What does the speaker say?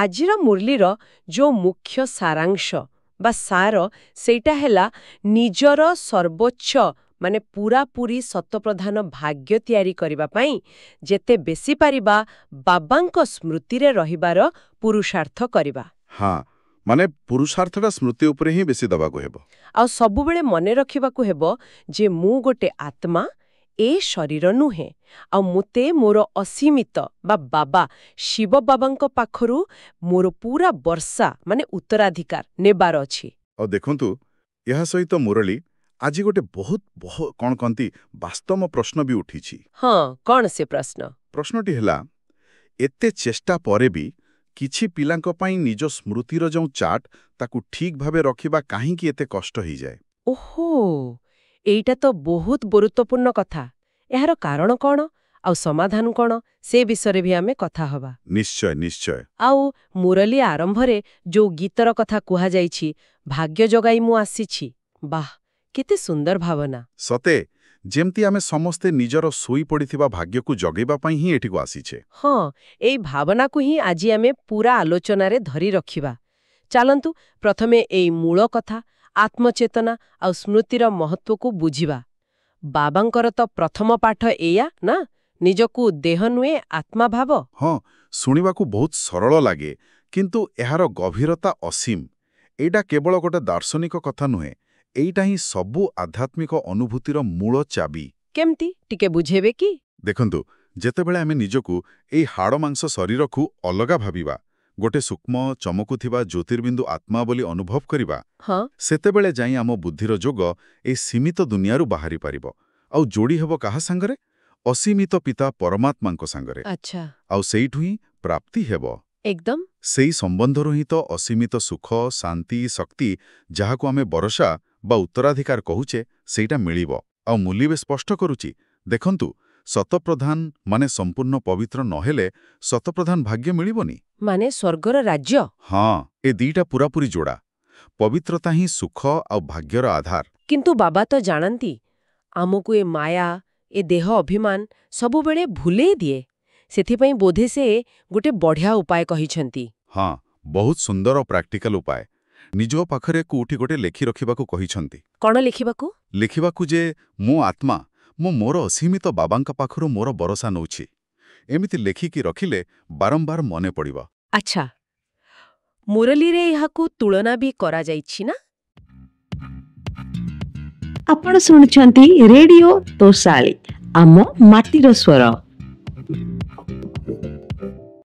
ଆଜିର ମୁରଲୀର ଯୋଉ ମୁଖ୍ୟ ସାରାଂଶ ବା ସାର ସେଇଟା ହେଲା ନିଜର ସର୍ବୋଚ୍ଚ ମାନେ ପୂରାପୂରି ସତପ୍ରଧାନ ଭାଗ୍ୟ ତିଆରି କରିବା ପାଇଁ ଯେତେ ବେଶୀ ପାରିବା ବାବାଙ୍କ ସ୍ମୃତିରେ ରହିବାର ପୁରୁଷାର୍ଥ କରିବା। ହଁ, ମାନେ ପୁରୁଷାର୍ଥଟା ସ୍ମୃତି ଉପରେ ହିଁ ବେଶୀ ଦବାକୁ ହେବ। ଆଉ ସବୁବେଳେ ମନେ ରଖିବାକୁ ହେବ ଯେ ମୁଁ ଗୋଟେ ଆତ୍ମା, ଏ ଶରୀର ନୁହେଁ। ଆଉ ମୋତେ ମୋର ଅସୀମିତ ବା ବାବା ଶିବ ବାବାଙ୍କ ପାଖରୁ ମୋର ପୁରା ବର୍ଷା ମାନେ ଉତ୍ତରାଧିକାର ନେବାର ଅଛି। ଆଉ ଦେଖନ୍ତୁ, ଏହା ସହିତ ମୁରଳୀ ଆଜି ଗୋଟେ ବହୁତ କଣ କହନ୍ତି ବାସ୍ତବ ପ୍ରଶ୍ନ ବି ଉଠିଛି। ହଁ, କଣ ସେ ପ୍ରଶ୍ନ? ପ୍ରଶ୍ନଟି ହେଲା, ଏତେ ଚେଷ୍ଟା ପରେ ବି କିଛି ପିଲାଙ୍କ ପାଇଁ ନିଜ ସ୍ମୃତିର ଯେଉଁ ଚାର୍ଟ ତାକୁ ଠିକ୍ ଭାବେ ରଖିବା କାହିଁକି ଏତେ କଷ୍ଟ ହେଇଯାଏ? ଓହୋ, ଏଇଟା ତ ବହୁତ ଗୁରୁତ୍ୱପୂର୍ଣ୍ଣ କଥା। ଏହାର କାରଣ କଣ ଆଉ ସମାଧାନ କଣ ସେ ବିଷୟରେ ବି ଆମେ କଥା ହବା। ନିଶ୍ଚୟ ନିଶ୍ଚୟ। ଆଉ ମୁରଲୀ ଆରମ୍ଭରେ ଯୋଉ ଗୀତର କଥା କୁହାଯାଇଛି, ଭାଗ୍ୟ ଜଗାଇ ମୁଁ ଆସିଛି, ବାଃ କେତେ ସୁନ୍ଦର ଭାବନା। ସତେ, ଯେମିତି ଆମେ ସମସ୍ତେ ନିଜର ଶୋଇପଡ଼ିଥିବା ଭାଗ୍ୟକୁ ଜଗେଇବା ପାଇଁ ହିଁ ଏଠିକୁ ଆସିଛେ। ହଁ, ଏଇ ଭାବନାକୁ ହିଁ ଆଜି ଆମେ ପୁରା ଆଲୋଚନାରେ ଧରି ରଖିବା। ଚାଲନ୍ତୁ ପ୍ରଥମେ ଏଇ ମୂଳ କଥା ଆତ୍ମଚେତନା ଆଉ ସ୍ମୃତିର ମହତ୍ୱକୁ ବୁଝିବା। ବାବାଙ୍କର ତ ପ୍ରଥମ ପାଠ ଏଇଆ ନା, ନିଜକୁ ଦେହ ନୁହେଁ ଆତ୍ମା ଭାବ। ହଁ, ଶୁଣିବାକୁ ବହୁତ ସରଳ ଲାଗେ, କିନ୍ତୁ ଏହାର ଗଭୀରତା ଅସୀମ। ଏଇଟା କେବଳ ଗୋଟେ ଦାର୍ଶନିକ କଥା ନୁହେଁ, ଏଇଟା ହିଁ ସବୁ ଆଧ୍ୟାତ୍ମିକ ଅନୁଭୂତିର ମୂଳ ଚାବି। କେମିତି ଟିକେ ବୁଝେଇବେ କି? ଦେଖନ୍ତୁ, ଯେତେବେଳେ ଆମେ ନିଜକୁ ଏଇ ହାଡ଼ମାଂସ ଶରୀରକୁ ଅଲଗା ଭାବିବା, ଗୋଟେ ସୂକ୍ଷ୍ମ ଚମକୁଥିବା ଜ୍ୟୋତିର୍ବିନ୍ଦୁ ଆତ୍ମା ବୋଲି ଅନୁଭବ କରିବା, ହଁ, ସେତେବେଳେ ଯାଇ ଆମ ବୁଦ୍ଧିର ଯୋଗ ଏଇ ସୀମିତ ଦୁନିଆରୁ ବାହାରି ପାରିବ ଆଉ ଯୋଡ଼ି ହେବ କାହା ସାଙ୍ଗରେ? ଅସୀମିତ ପିତା ପରମାତ୍ମାଙ୍କ ସାଙ୍ଗରେ। ଆଚ୍ଛା, ଆଉ ସେଇଠୁ ହିଁ ପ୍ରାପ୍ତି ହେବ। ଏକଦମ। ସେଇ ସମ୍ବନ୍ଧରୁ ହିଁ ତ ଅସୀମିତ ସୁଖ, ଶାନ୍ତି, ଶକ୍ତି, ଯାହାକୁ ଆମେ ବରଷା ବା ଉତ୍ତରାଧିକାର କହୁଛେ, ସେଇଟା ମିଳିବ। ଆଉ ମୁରଲୀ ବି ସ୍ପଷ୍ଟ କରୁଛି, ଦେଖନ୍ତୁ, ଶତପ୍ରଧାନ ମାନେ ସମ୍ପୂର୍ଣ୍ଣ ପବିତ୍ର ନହେଲେ ଶତପ୍ରଧାନ ଭାଗ୍ୟ ମିଳିବନି। ମାନେ ସ୍ୱର୍ଗର ରାଜ୍ୟ? ହଁ, ଏ ଦିଟା ପୁରାପୁରି ଯୋଡ଼ା। ପବିତ୍ରତା ହିଁ ସୁଖ ଆଉ ଭାଗ୍ୟର ଆଧାର। କିନ୍ତୁ ବାବା ତ ଜାଣନ୍ତି, ଆମକୁ ଏ ମାୟା, ଏ ଦେହ ଅଭିମାନ ସବୁବେଳେ ଭୁଲେଇ ଦିଏ। ସେଥିପାଇଁ ବୋଧେ ସେ ଗୋଟେ ବଢ଼ିଆ ଉପାୟ କହିଛନ୍ତି। ହଁ, ବହୁତ ସୁନ୍ଦର ପ୍ରାକ୍ଟିକାଲ ଉପାୟ। ନିଜ ପାଖରେ କୋଉଠି ଗୋଟେ ଲେଖି ରଖିବାକୁ କହିଛନ୍ତି। କଣ ଲେଖିବାକୁ? ଲେଖିବାକୁ ଯେ ମୁଁ ଆତ୍ମା, ମୁଁ ମୋର ଅସୀମିତ ବାବାଙ୍କ ପାଖରୁ ମୋର ଭରସା ନେଉଛି। ଏମିତି ଲେଖିକି ରଖିଲେ ବାରମ୍ବାର ମନେ ପଡ଼ିବ। ଆଚ୍ଛା, ମୁରଲୀରେ ଏହାକୁ ତୁଳନା ବି କରାଯାଇଛି ନା? ଆପଣ ଶୁଣୁଛନ୍ତି ରେଡିଓ ତୋଷାଳୀ, ଆମ ମାଟିର ସ୍ୱର।